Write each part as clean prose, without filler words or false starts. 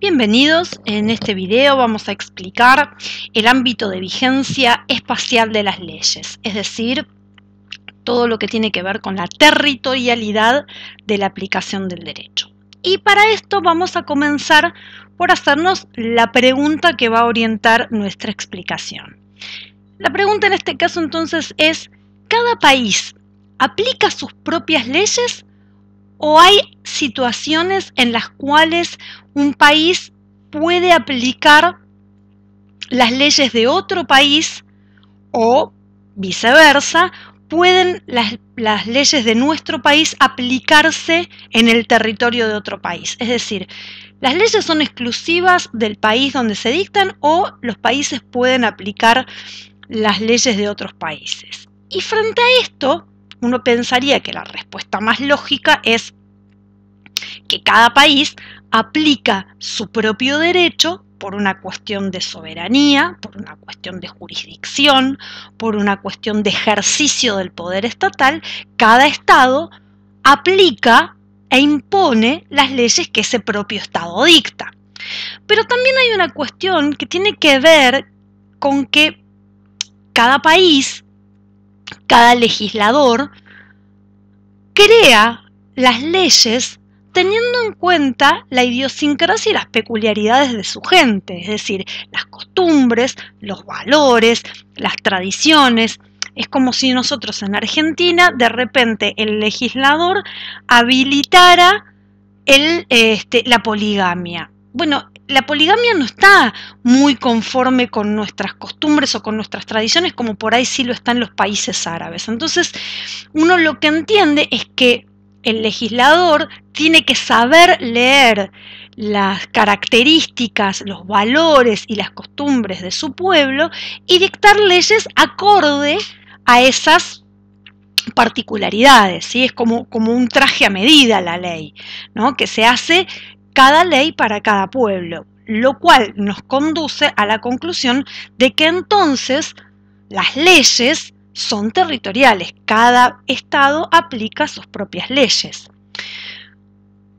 Bienvenidos, en este video vamos a explicar el ámbito de vigencia espacial de las leyes, es decir, todo lo que tiene que ver con la territorialidad de la aplicación del derecho. Y para esto vamos a comenzar por hacernos la pregunta que va a orientar nuestra explicación. La pregunta en este caso entonces es, ¿cada país aplica sus propias leyes o hay situaciones en las cuales un país puede aplicar las leyes de otro país o viceversa, pueden las leyes de nuestro país aplicarse en el territorio de otro país? Es decir, ¿las leyes son exclusivas del país donde se dictan o los países pueden aplicar las leyes de otros países? Y frente a esto, uno pensaría que la respuesta más lógica es que cada país aplica su propio derecho por una cuestión de soberanía, por una cuestión de jurisdicción, por una cuestión de ejercicio del poder estatal. Cada estado aplica e impone las leyes que ese propio estado dicta. Pero también hay una cuestión que tiene que ver con que cada país, cada legislador, crea las leyes teniendo en cuenta la idiosincrasia y las peculiaridades de su gente, es decir, las costumbres, los valores, las tradiciones. Es como si nosotros en Argentina, de repente, el legislador habilitara la poligamia. Bueno, la poligamia no está muy conforme con nuestras costumbres o con nuestras tradiciones, como por ahí sí lo están los países árabes. Entonces, uno lo que entiende es que el legislador tiene que saber leer las características, los valores y las costumbres de su pueblo y dictar leyes acorde a esas particularidades, ¿sí? Es como un traje a medida la ley, ¿no? Que se hace cada ley para cada pueblo, lo cual nos conduce a la conclusión de que entonces las leyes son territoriales, cada estado aplica sus propias leyes.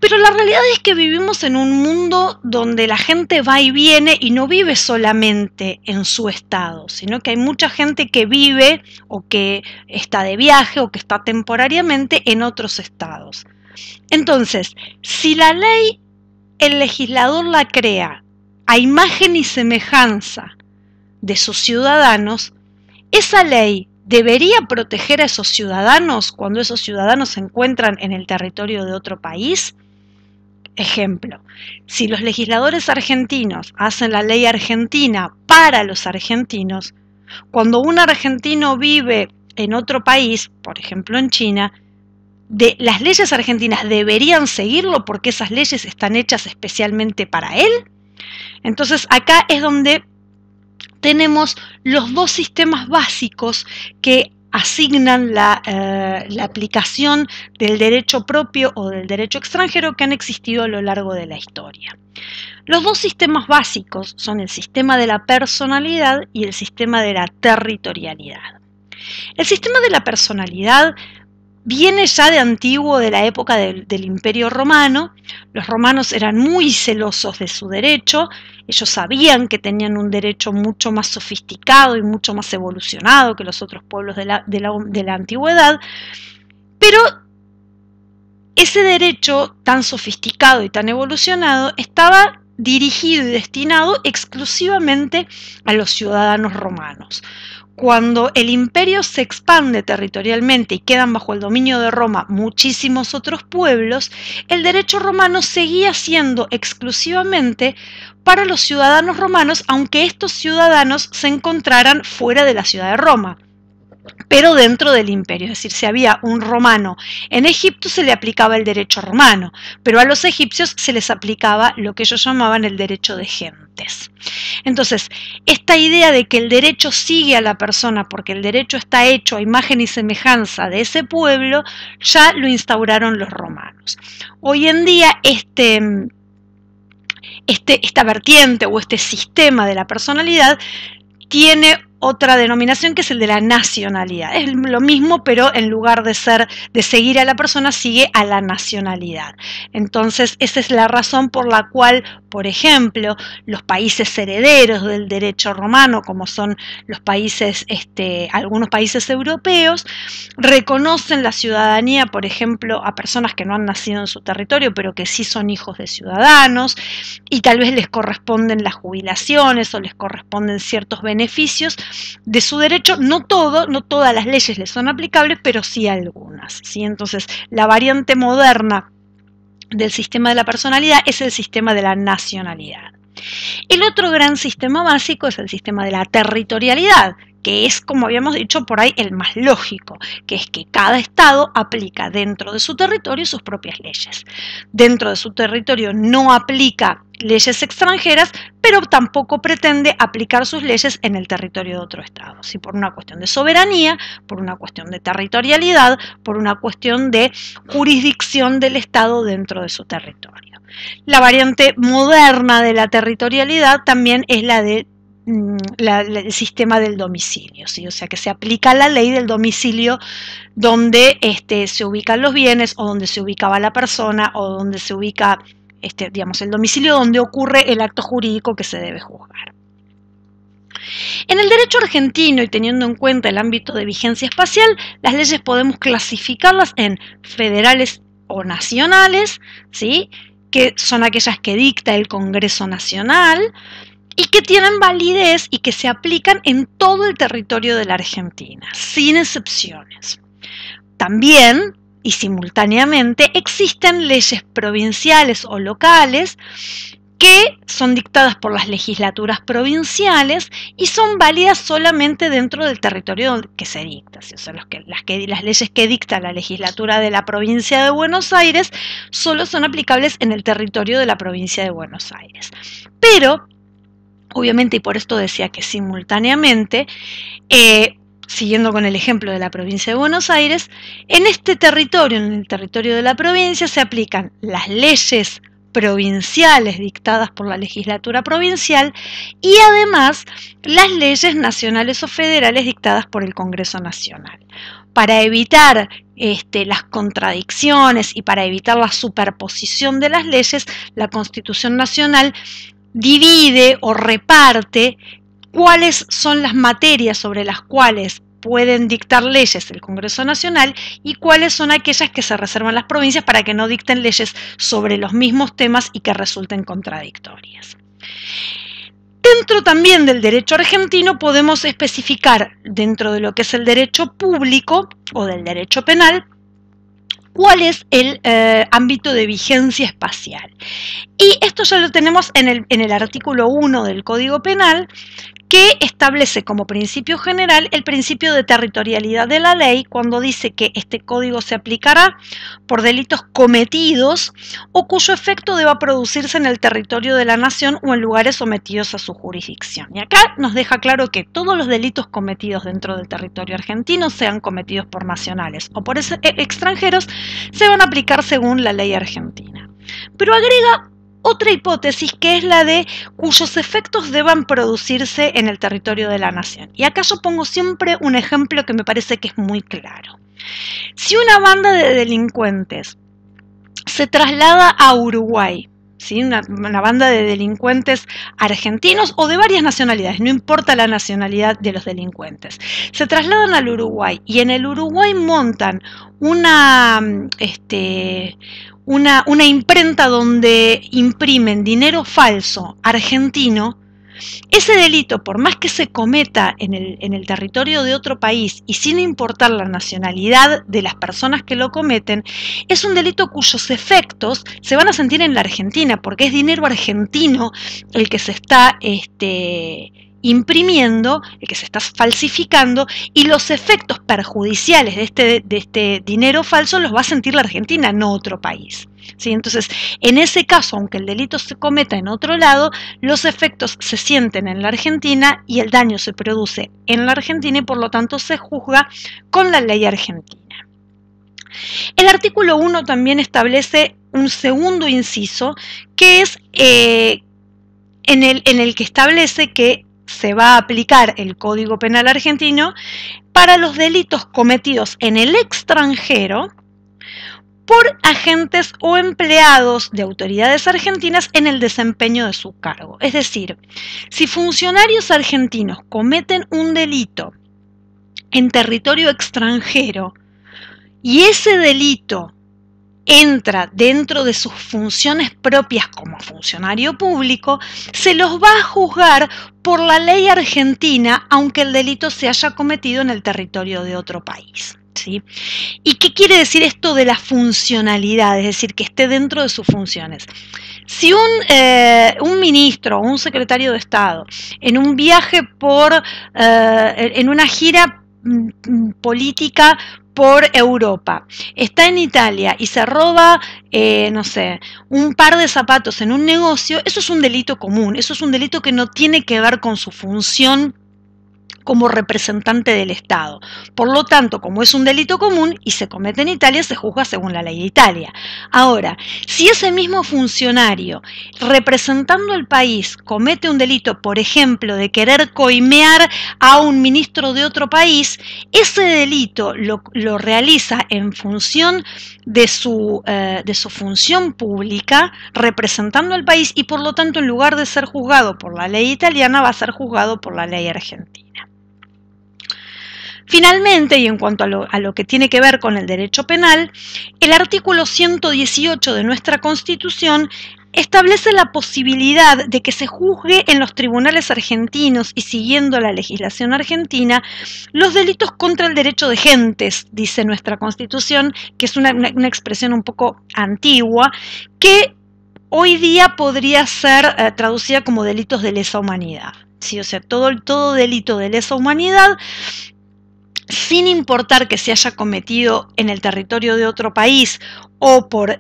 Pero la realidad es que vivimos en un mundo donde la gente va y viene y no vive solamente en su estado, sino que hay mucha gente que vive o que está de viaje o que está temporariamente en otros estados. Entonces, si la ley el legislador la crea a imagen y semejanza de sus ciudadanos, esa ley ¿debería proteger a esos ciudadanos cuando esos ciudadanos se encuentran en el territorio de otro país? Ejemplo, si los legisladores argentinos hacen la ley argentina para los argentinos, cuando un argentino vive en otro país, por ejemplo en China, las leyes argentinas deberían seguirlo porque esas leyes están hechas especialmente para él. Entonces acá es donde tenemos los dos sistemas básicos que asignan la aplicación del derecho propio o del derecho extranjero que han existido a lo largo de la historia. Los dos sistemas básicos son el sistema de la personalidad y el sistema de la territorialidad. El sistema de la personalidad viene ya de antiguo, de la época del Imperio Romano. Los romanos eran muy celosos de su derecho, ellos sabían que tenían un derecho mucho más sofisticado y mucho más evolucionado que los otros pueblos de la antigüedad, pero ese derecho tan sofisticado y tan evolucionado estaba dirigido y destinado exclusivamente a los ciudadanos romanos. Cuando el imperio se expande territorialmente y quedan bajo el dominio de Roma muchísimos otros pueblos, el derecho romano seguía siendo exclusivamente para los ciudadanos romanos, aunque estos ciudadanos se encontraran fuera de la ciudad de Roma, pero dentro del imperio. Es decir, si había un romano en Egipto se le aplicaba el derecho romano, pero a los egipcios se les aplicaba lo que ellos llamaban el derecho de gentes. Entonces, esta idea de que el derecho sigue a la persona porque el derecho está hecho a imagen y semejanza de ese pueblo, ya lo instauraron los romanos. Hoy en día esta vertiente o este sistema de la personalidad tiene otra denominación que es el de la nacionalidad. Es lo mismo, pero en lugar de seguir a la persona, sigue a la nacionalidad. Entonces, esa es la razón por la cual, por ejemplo, los países herederos del derecho romano, como son los países, algunos países europeos, reconocen la ciudadanía, por ejemplo, a personas que no han nacido en su territorio, pero que sí son hijos de ciudadanos, y tal vez les corresponden las jubilaciones o les corresponden ciertos beneficios de su derecho. No todas las leyes les son aplicables, pero sí algunas, ¿sí? Entonces, la variante moderna del sistema de la personalidad es el sistema de la nacionalidad. El otro gran sistema básico es el sistema de la territorialidad, que es, como habíamos dicho por ahí, el más lógico, que es que cada estado aplica dentro de su territorio sus propias leyes. Dentro de su territorio no aplica leyes extranjeras, pero tampoco pretende aplicar sus leyes en el territorio de otro estado, ¿sí? Por una cuestión de soberanía, por una cuestión de territorialidad, por una cuestión de jurisdicción del estado dentro de su territorio. La variante moderna de la territorialidad también es la de el sistema del domicilio, ¿sí? O sea que se aplica la ley del domicilio donde se ubican los bienes o donde se ubicaba la persona o donde se ubica digamos, el domicilio donde ocurre el acto jurídico que se debe juzgar. En el derecho argentino, y teniendo en cuenta el ámbito de vigencia espacial, las leyes podemos clasificarlas en federales o nacionales, ¿sí? Que son aquellas que dicta el Congreso Nacional y que tienen validez y que se aplican en todo el territorio de la Argentina, sin excepciones. También y simultáneamente existen leyes provinciales o locales que son dictadas por las legislaturas provinciales y son válidas solamente dentro del territorio que se dicta. O sea, las leyes que dicta la legislatura de la provincia de Buenos Aires solo son aplicables en el territorio de la provincia de Buenos Aires. Pero, obviamente, y por esto decía que simultáneamente, siguiendo con el ejemplo de la provincia de Buenos Aires, en este territorio, en el territorio de la provincia, se aplican las leyes provinciales dictadas por la legislatura provincial y además las leyes nacionales o federales dictadas por el Congreso Nacional. Para evitar las contradicciones y para evitar la superposición de las leyes, la Constitución Nacional divide o reparte cuáles son las materias sobre las cuales pueden dictar leyes el Congreso Nacional y cuáles son aquellas que se reservan las provincias para que no dicten leyes sobre los mismos temas y que resulten contradictorias. Dentro también del derecho argentino podemos especificar, dentro de lo que es el derecho público o del derecho penal, cuál es el ámbito de vigencia espacial. Y esto ya lo tenemos en el artículo 1 del Código Penal, que establece como principio general el principio de territorialidad de la ley cuando dice que este código se aplicará por delitos cometidos o cuyo efecto deba producirse en el territorio de la nación o en lugares sometidos a su jurisdicción. Y acá nos deja claro que todos los delitos cometidos dentro del territorio argentino, sean cometidos por nacionales o por extranjeros, se van a aplicar según la ley argentina. Pero agrega otra hipótesis que es la de cuyos efectos deban producirse en el territorio de la nación. Y acá yo pongo siempre un ejemplo que me parece que es muy claro. Si una banda de delincuentes se traslada a Uruguay, ¿sí? Una banda de delincuentes argentinos o de varias nacionalidades, no importa la nacionalidad de los delincuentes, se trasladan al Uruguay y en el Uruguay montan una imprenta donde imprimen dinero falso argentino, ese delito, por más que se cometa en el territorio de otro país y sin importar la nacionalidad de las personas que lo cometen, es un delito cuyos efectos se van a sentir en la Argentina, porque es dinero argentino el que se está imprimiendo, el que se está falsificando, y los efectos perjudiciales de este dinero falso los va a sentir la Argentina, no otro país. ¿Sí? Entonces, en ese caso, aunque el delito se cometa en otro lado, los efectos se sienten en la Argentina y el daño se produce en la Argentina y por lo tanto se juzga con la ley argentina. El artículo 1 también establece un segundo inciso que es en el que establece que se va a aplicar el Código Penal argentino para los delitos cometidos en el extranjero por agentes o empleados de autoridades argentinas en el desempeño de su cargo. Es decir, si funcionarios argentinos cometen un delito en territorio extranjero y ese delito entra dentro de sus funciones propias como funcionario público, se los va a juzgar por la ley argentina, aunque el delito se haya cometido en el territorio de otro país. ¿Sí? ¿Y qué quiere decir esto de la funcionalidad? Es decir, que esté dentro de sus funciones. Si un ministro o un secretario de Estado en un viaje en una gira política por Europa, está en Italia y se roba, no sé, un par de zapatos en un negocio, eso es un delito común, eso es un delito que no tiene que ver con su función como representante del Estado. Por lo tanto, como es un delito común y se comete en Italia, se juzga según la ley de Italia. Ahora, si ese mismo funcionario, representando al país, comete un delito, por ejemplo, de querer coimear a un ministro de otro país, ese delito lo realiza en función de su función pública, representando al país, y por lo tanto, en lugar de ser juzgado por la ley italiana, va a ser juzgado por la ley argentina. Finalmente, y en cuanto a lo que tiene que ver con el derecho penal, el artículo 118 de nuestra Constitución establece la posibilidad de que se juzgue en los tribunales argentinos y siguiendo la legislación argentina los delitos contra el derecho de gentes, dice nuestra Constitución, que es una expresión un poco antigua, que hoy día podría ser traducida como delitos de lesa humanidad. ¿Sí? O sea, todo delito de lesa humanidad, sin importar que se haya cometido en el territorio de otro país o por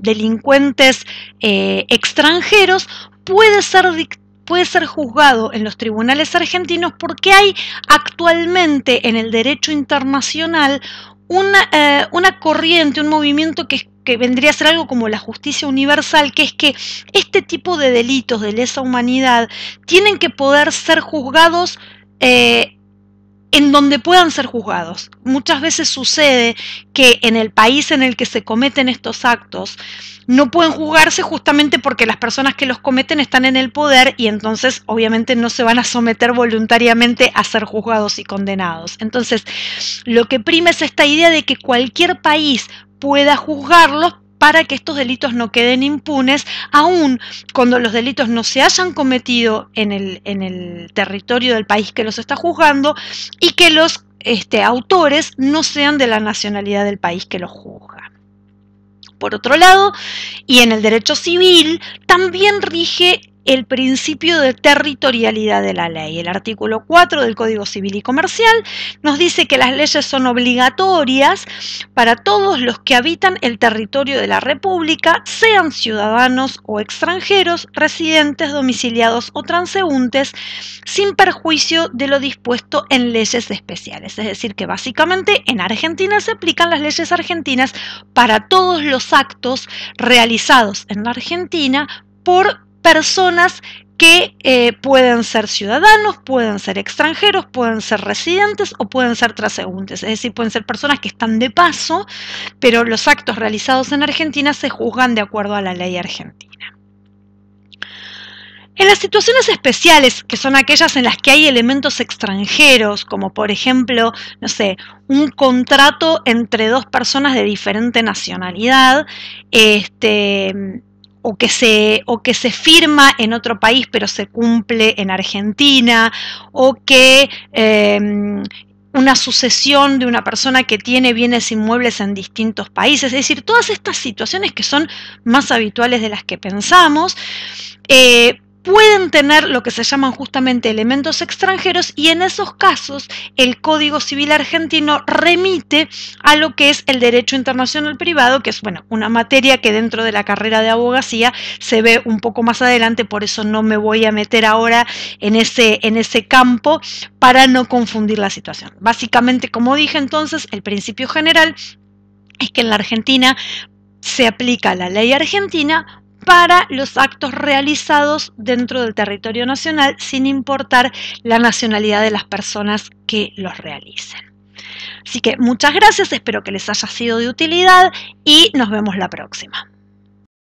delincuentes extranjeros, puede ser juzgado en los tribunales argentinos porque hay actualmente en el derecho internacional una corriente, un movimiento que vendría a ser algo como la justicia universal, que es que este tipo de delitos de lesa humanidad tienen que poder ser juzgados en donde puedan ser juzgados. Muchas veces sucede que en el país en el que se cometen estos actos no pueden juzgarse justamente porque las personas que los cometen están en el poder y entonces obviamente no se van a someter voluntariamente a ser juzgados y condenados. Entonces, lo que prima es esta idea de que cualquier país pueda juzgarlos para que estos delitos no queden impunes, aun cuando los delitos no se hayan cometido en el territorio del país que los está juzgando y que los autores no sean de la nacionalidad del país que los juzga. Por otro lado, y en el derecho civil, también rige el principio de territorialidad de la ley. El artículo 4 del Código Civil y Comercial nos dice que las leyes son obligatorias para todos los que habitan el territorio de la República, sean ciudadanos o extranjeros, residentes, domiciliados o transeúntes, sin perjuicio de lo dispuesto en leyes especiales. Es decir, que básicamente en Argentina se aplican las leyes argentinas para todos los actos realizados en la Argentina por personas que pueden ser ciudadanos, pueden ser extranjeros, pueden ser residentes o pueden ser transeúntes. Es decir, pueden ser personas que están de paso, pero los actos realizados en Argentina se juzgan de acuerdo a la ley argentina. En las situaciones especiales, que son aquellas en las que hay elementos extranjeros, como por ejemplo, no sé, un contrato entre dos personas de diferente nacionalidad, o que se firma en otro país pero se cumple en Argentina, o que una sucesión de una persona que tiene bienes inmuebles en distintos países, es decir, todas estas situaciones que son más habituales de las que pensamos, pueden tener lo que se llaman justamente elementos extranjeros, y en esos casos el Código Civil argentino remite a lo que es el derecho internacional privado, que es una materia que dentro de la carrera de abogacía se ve un poco más adelante, por eso no me voy a meter ahora en ese campo para no confundir la situación. Básicamente, como dije entonces, el principio general es que en la Argentina se aplica la ley argentina para los actos realizados dentro del territorio nacional sin importar la nacionalidad de las personas que los realicen. Así que muchas gracias, espero que les haya sido de utilidad y nos vemos la próxima.